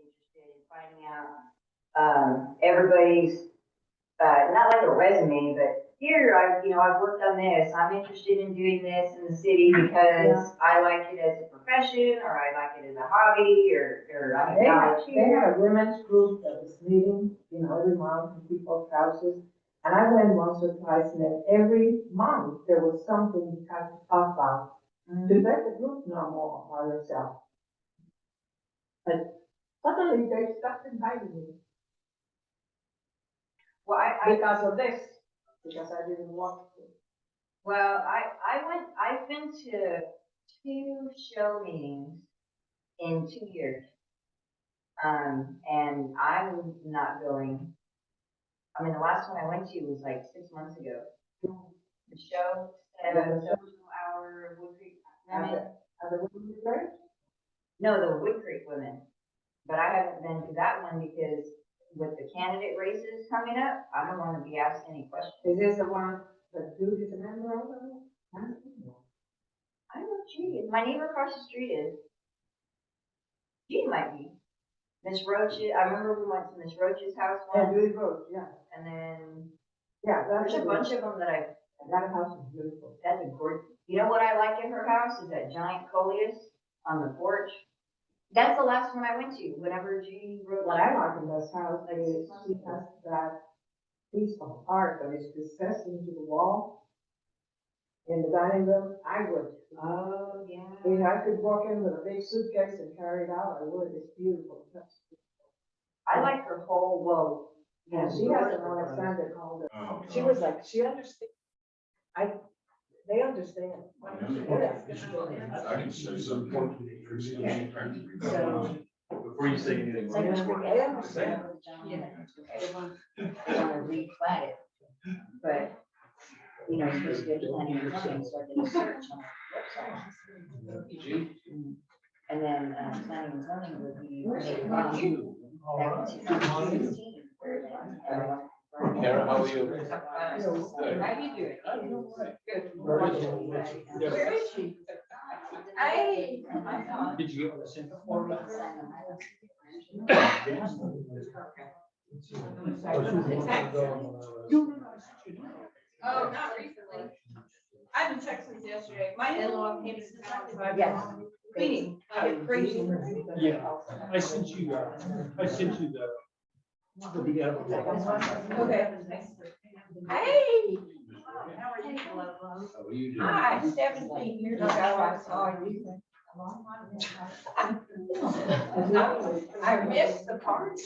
interested in finding out, everybody's, not like a resume, but here, I've worked on this, I'm interested in doing this in the city because I like it as a profession, or I like it as a hobby, or I'm a They had volunteer. a women's group that was meeting, every month in people's houses. And I went once or twice, and then every month there was something you had to talk about. To let the group know more about yourself. But suddenly they stopped inviting me Well, I because of this, because I didn't want to. Well, I've been to 2 show meetings in 2 years. And I'm not going, I mean, the last one I went to was like 6 months ago. The show, social hour of Wood Creek women. Are the women great? No, the Wood Creek women. But I haven't been to that one because with the candidate races coming up, I don't want to be asked any questions. Is this the one that Judy is a member of? I don't know if she is. My neighbor across the street is. She might be. Miss Roach, I remember we went to Miss Roach's house And once, Judy Rose, yeah. and then Yeah, there's a bunch of them that that house is beautiful. that's a gorgeous. You know what I like in her house is that giant coleus on the porch. That's the last one I went to, whenever Judy wrote. What I like in this house is she has that piece of art that is recessed into the wall in the dining room. I would. Oh, yeah. If I could walk in with a big suitcase and carry it out, I would. It's beautiful. I like her whole, well. And she has an Alexander called it. Oh, She was like, she understands. They understand. I can show you some. So- Before you say anything. They understand. I want to replat it, but, you're supposed to go to planning and zoning, so I did a search on our website. And then, planning and zoning would be. Back in 2016. Kara, how are you? How you doing? Good. Yeah. Where is she? Hey. Did you get what I sent for me? Oh, not recently. I've been texting yesterday. My in-law came to town. Yes. Cleaning, I get crazy. Yeah, I sent you the. Okay. Hey. How are you? How are you doing? Hi, 17 years ago, I saw you. I missed the party.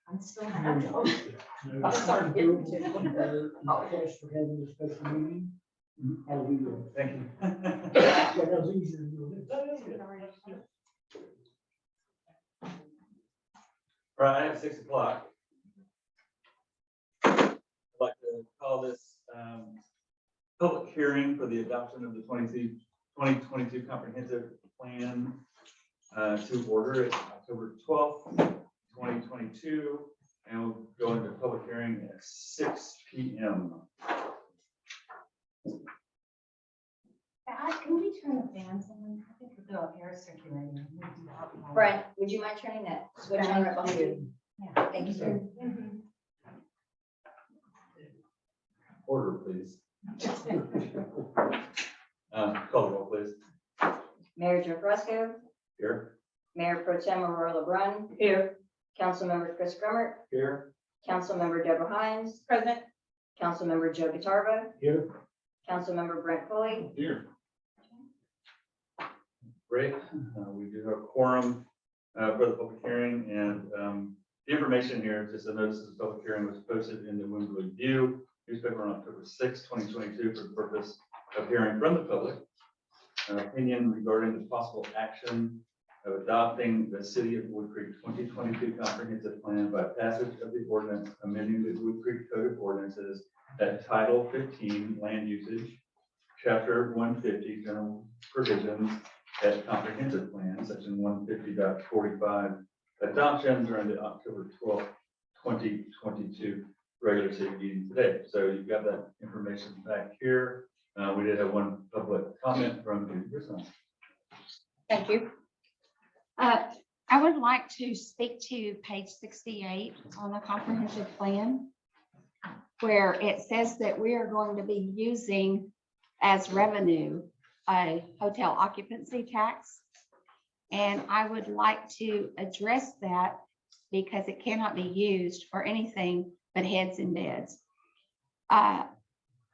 I'm still Thanks for having this special meeting. How are you doing? Thank you. That was easier to do. Right, at 6 o'clock. I'd like to call this public hearing for the adoption of the 2022 comprehensive plan to order. It's October 12th, 2022, and we'll go into public hearing at 6 p.m. Can we turn the fans on? I think the air is circulating. Brent, would you mind turning that switch on right behind you? Yeah. Thank you, sir. Order, please. Call the roll, please. Mayor Joe Fresco, Here. Mayor Pro Tem Aurora LeBrun, Here. Councilmember Chris Grummer, Here. Councilmember Deborah Hines, Present. Councilmember Joe Guatarva, Here. Councilmember Brent Foley. Here. Great. We do have a quorum for the public hearing, and the information here, just a notice of the public hearing was posted in the Wimberley View newspaper on October 6, 2022, for the purpose of hearing from the public an opinion regarding the possible action of adopting the City of Wood Creek 2022 comprehensive plan by passage of the ordinance amending the Wood Creek Code of Ordinances at Title 15 Land Usage, Chapter 150 General Provisions at Comprehensive Plan, Section 150.45, adoption during the October 12th, 2022 regular city meeting today. So you've got that information back here. We did have one public comment from Judy Grissom. Thank you. I would like to speak to page 68 on the comprehensive plan, where it says that we are going to be using as revenue a hotel occupancy tax. And I would like to address that because it cannot be used for anything but heads and beds.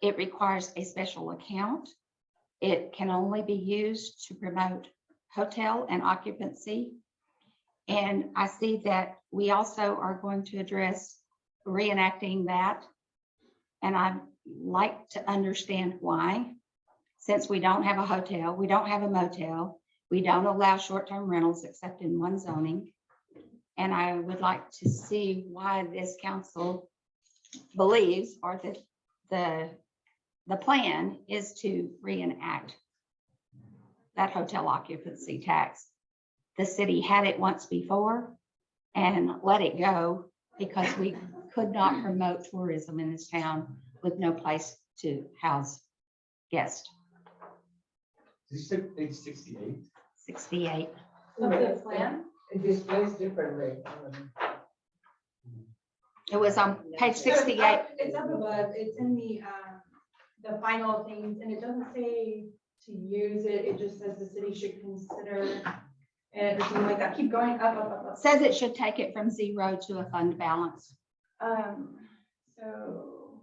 It requires a special account. It can only be used to promote hotel and occupancy. And I see that we also are going to address reenacting that. And I'd like to understand why, since we don't have a hotel, we don't have a motel, we don't allow short-term rentals except in one zoning. And I would like to see why this council believes, or that the plan is to reenact that hotel occupancy tax. The city had it once before and let it go because we could not promote tourism in this town with no place to house guests. Did you say page 68? 68. Of the plan? It displays differently. It was on page 68. It's up above, it's in the final things, and it doesn't say to use it, it just says the city should consider it or something like that. Keep going up. Says it should take it from 0 to a fund balance. So.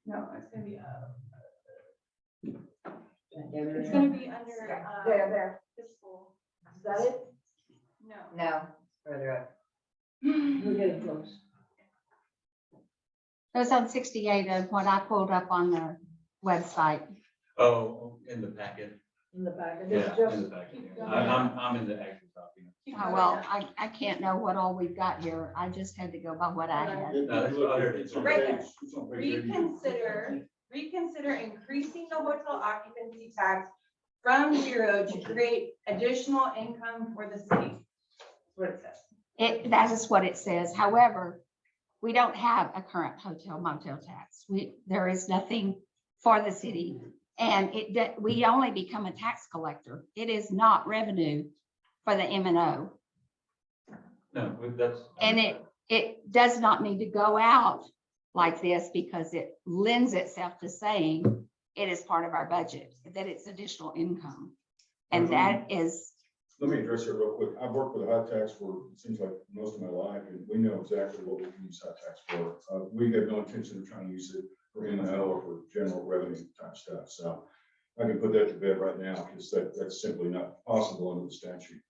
No, it's gonna be up. It's gonna be under, There. fiscal. Is that it? No. No, further up. We're getting close. It was on 68 of what I pulled up on the website. Oh, in the packet. In the back, and Yeah, it's in just, the packet. Keep Yeah. going. I'm in the actual document. Keep Oh, going well, up. I can't know what all we've got here. I just had to go by what I had. No, it's under- It's on Right page- there. it's on page 80. Reconsider increasing the hotel occupancy tax from 0 to create additional income for the city. That's what it says. That is what it says. However, we don't have a current hotel motel tax. There is nothing for the city. And we only become a tax collector. It is not revenue for the M&O. No, that's. And it does not need to go out like this because it lends itself to saying it is part of our budget, that it's additional income. And that is, Let me address it real quick. I've worked with hot tax for, it seems like most of my life, and we know exactly what we can use hot tax for. We have no intention of trying to use it for M&O or for general revenue type stuff. So I can put that to bed right now because that's simply not possible under the statute.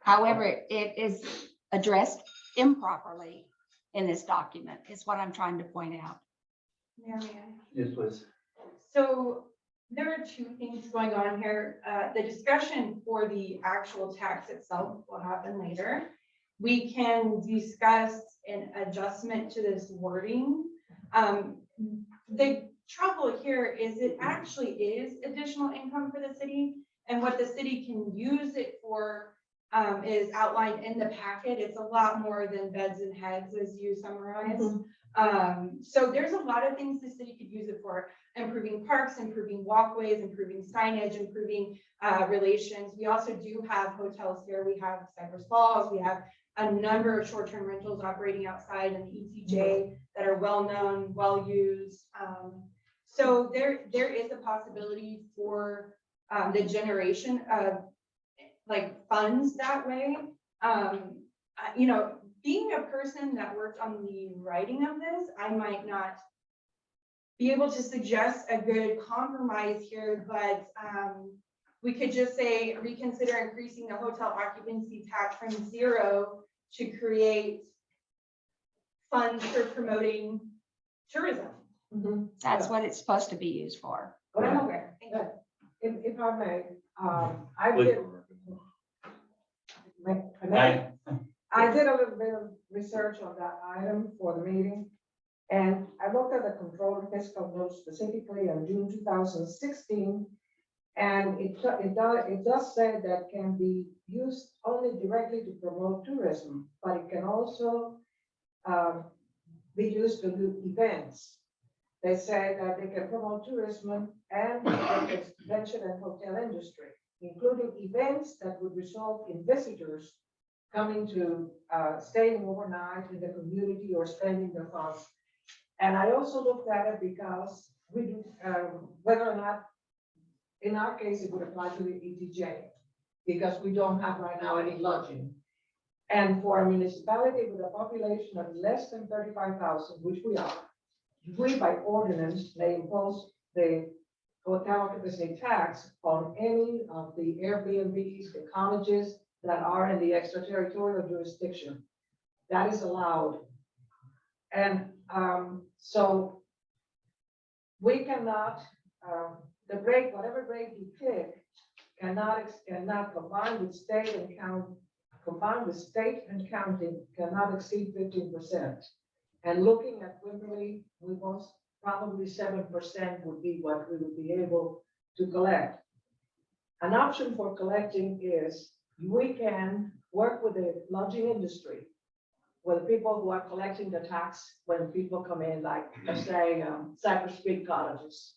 however, it is addressed improperly in this document, is what I'm trying to point out. Marianne. Yes, please. So there are two things going on here. The discussion for the actual tax itself will happen later. We can discuss an adjustment to this wording. The trouble here is it actually is additional income for the city, and what the city can use it for is outlined in the packet. It's a lot more than beds and heads, as you summarized. So there's a lot of things the city could use it for: improving parks, improving walkways, improving signage, improving relations. We also do have hotels here. We have Cypress Falls. We have a number of short-term rentals operating outside in the ETJ that are well-known, well-used. So there is a possibility for the generation of like funds that way. You know, being a person that worked on the writing of this, I might not be able to suggest a good compromise here, but we could just say reconsider increasing the hotel occupancy tax from 0 to create funds for promoting tourism. That's what it's supposed to be used for. But I'm Okay, thank you. if I may, I Please. did, I did a little bit of research on that item for the meeting. And I looked at the controller fiscal notes specifically on June 2016. And it does say that can be used only directly to promote tourism, but it can also be used to do events. They say that they can promote tourism and the convention and hotel industry. including events that would result in visitors coming to, staying overnight in the community or spending their funds. And I also looked at it because we do, whether or not, in our case, it would apply to the ETJ, because we don't have right now any lodging. And for a municipality with a population of less than 35,000, which we are, we by ordinance may impose the hotel occupancy tax on any of the Airbnbs, the cottages that are in the extraterritorial jurisdiction. That is allowed. And so we cannot, the rate, whatever rate you pick, cannot combine with state and county cannot exceed 15%. And looking at Wimberley, we want probably 7% would be what we would be able to collect. An option for collecting is we can work with the lodging industry, with the people who are collecting the tax when people come in, like, let's say, Cypress Creek cottages.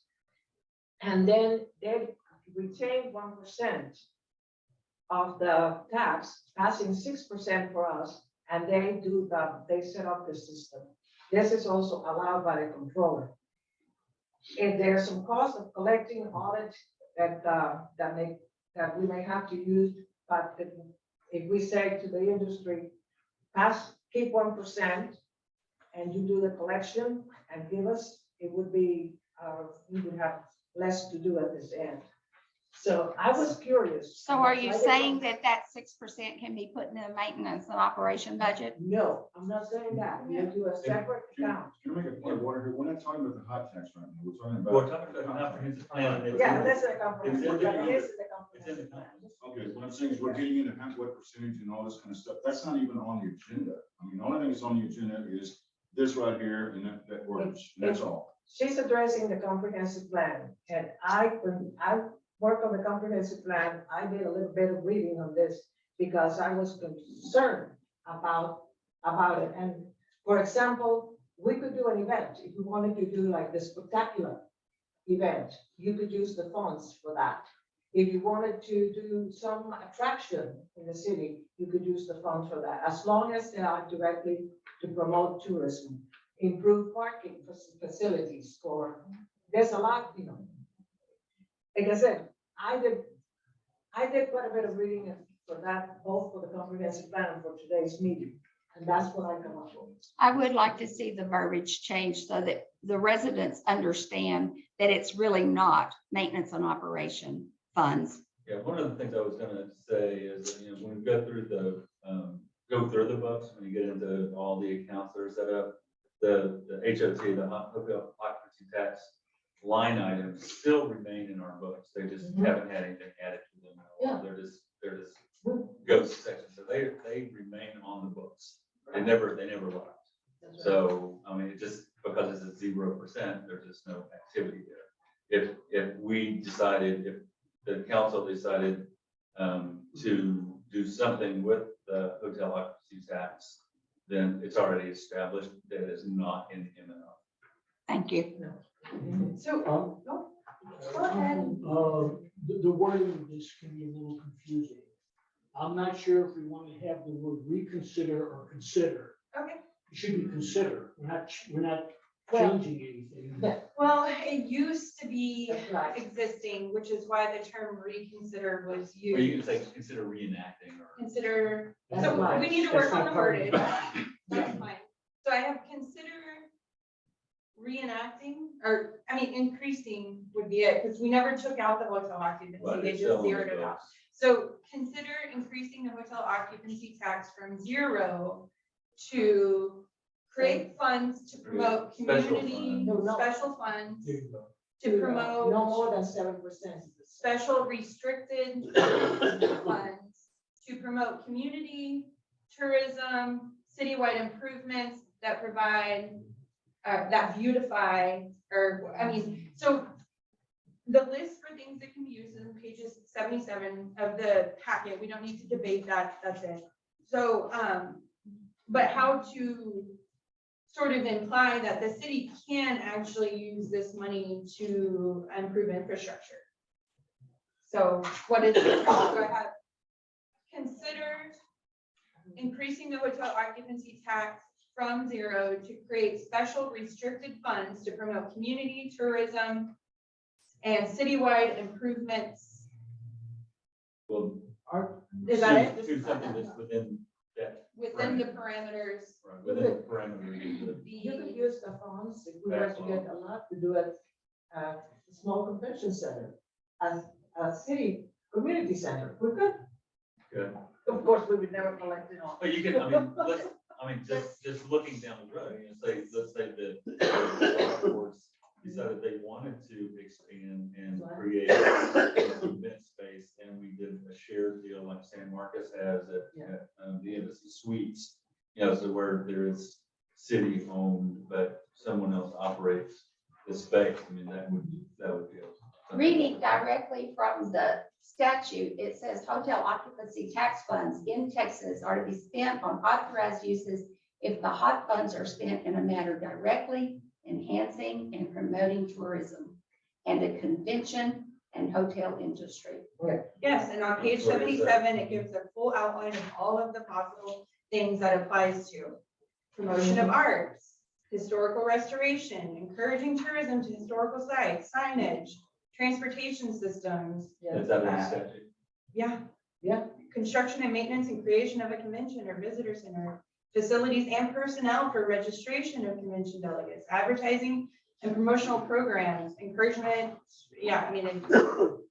And then they retain 1% of the tax, passing 6% for us, and they set up the system. This is also allowed by the controller. If there's some cost of collecting audit that we may have to use, but if we say to the industry, keep 1% and you do the collection and give us, it would be, we would have less to do at this end. So I was curious. So are you saying that 6% can be put in the maintenance and operation budget? No, I'm not saying that. We do a separate account. Can I make a point of order here? We're not talking about the hot tax right now. We're talking We're about. talking about an comprehensive plan. and Yeah, it's- that's a comprehensive. It's in the- This is a it's in the comprehensive plan. Okay, what I'm saying is we're getting into what percentage and all this kind of stuff. That's not even on the agenda. I mean, the only thing that's on the agenda is this right here and that works. And that's all. She's addressing the comprehensive plan, and when I worked on the comprehensive plan, I did a little bit of reading on this because I was concerned about it. And for example, we could do an event, if we wanted to do like this spectacular event, you could use the funds for that. If you wanted to do some attraction in the city, you could use the funds for that, as long as they are directly to promote tourism, improve parking facilities there's a lot, Like I said, I did quite a bit of reading for that, both for the comprehensive plan and for today's meeting, and that's what I come up with. I would like to see the verbiage changed so that the residents understand that it's really not maintenance and operation funds. Yeah, one of the things I was gonna say is, that, when we go through the books, when you get into all the accounts that are set up, the HOT, the hotel occupancy tax line items still remain in our books. They just haven't had anything added to them. Yeah. They're just ghost sections. So they remain on the books. They never left. So, I mean, it just because it's at 0%, there's just no activity there. If we decided, if the council decided to do something with the hotel occupancy tax, then it's already established that it is not in the M&O. Thank you. So, Um, go ahead. The wording of this can be a little confusing. I'm not sure if we want to have the word reconsider or consider. Okay. It should be consider. We're not Well, changing anything. yeah. Well, it used to be That's right. existing, which is why the term reconsider was Or you can used. say consider reenacting or. Consider, That's so right. we need to That's work on not the part of wording. it. That's fine. So I have consider reenacting, or, I mean, increasing would be it, because we never took out the hotel occupancy, Right, they it's just still on the zeroed it out. books. So consider increasing the hotel occupancy tax from 0 to create funds to promote Special community, funds. special funds There you go. to promote. No more than 7%. Special restricted funds to promote community, tourism, citywide improvements that provide, that beautify, so the list for things that can be used is in pages 77 of the packet. We don't need to debate that, that's it. So, but how to sort of imply that the city can actually use this money to improve infrastructure. So what is it? So I have consider increasing the hotel occupancy tax from 0 to create special restricted funds to promote community tourism and citywide improvements. Well, Is that do it? something that's within that, Within the parameters. right, within the parameters of the. You could use the funds, if we were to get a lot to do it, a small convention center, as a city community center, we could. Good. Of course, we would never collect it all. But you can, just looking down the road, let's say the boards decided they wanted to expand and create an event space, and we did a shared deal like San Marcos has at the Embassy Suites. So where there is city owned, but someone else operates the space, that would be. Reading directly from the statute, it says hotel occupancy tax funds in Texas are to be spent on authorized uses if the hot funds are spent in a manner directly enhancing and promoting tourism and the convention and hotel industry. Yes, and on page 77, it gives a full outline of all of the possible things that applies to promotion of arts, historical restoration, encouraging tourism to historical sites, signage, transportation systems. Is that in the statute? Yeah. Yeah. Construction and maintenance and creation of a convention or visitor center, facilities and personnel for registration of convention delegates, advertising and promotional programs, encouragement. Yeah, so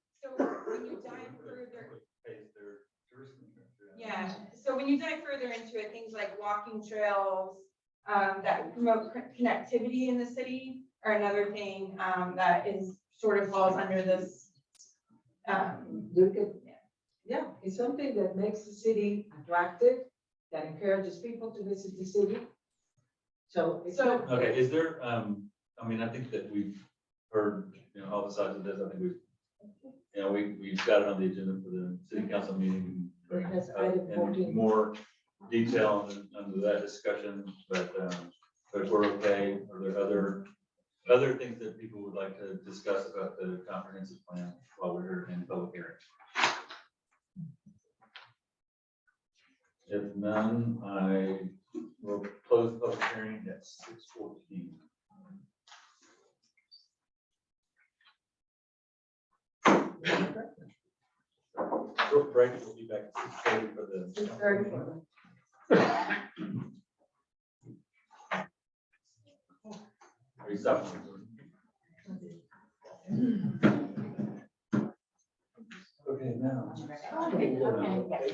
when you dive further, Pays their tourism infrastructure. yeah, so when you dive further into it, things like walking trails, that promote connectivity in the city are another thing, that is sort of falls under this. You could, yeah, it's something that makes the city attractive, that encourages people to visit the city. So it's. So- Okay, is there, I think that we've heard, all the sides of this, I think we've got it on the agenda for the city council meeting. It has item 14. And more detail under that discussion, but if we're okay, are there other things that people would like to discuss about the comprehensive plan while we're here in public hearing? If none, I will close the public hearing at 6:14. Short break, we'll be back at 6:30 for the. 6:30. Are you stopping? Okay, now. Okay,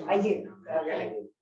I do.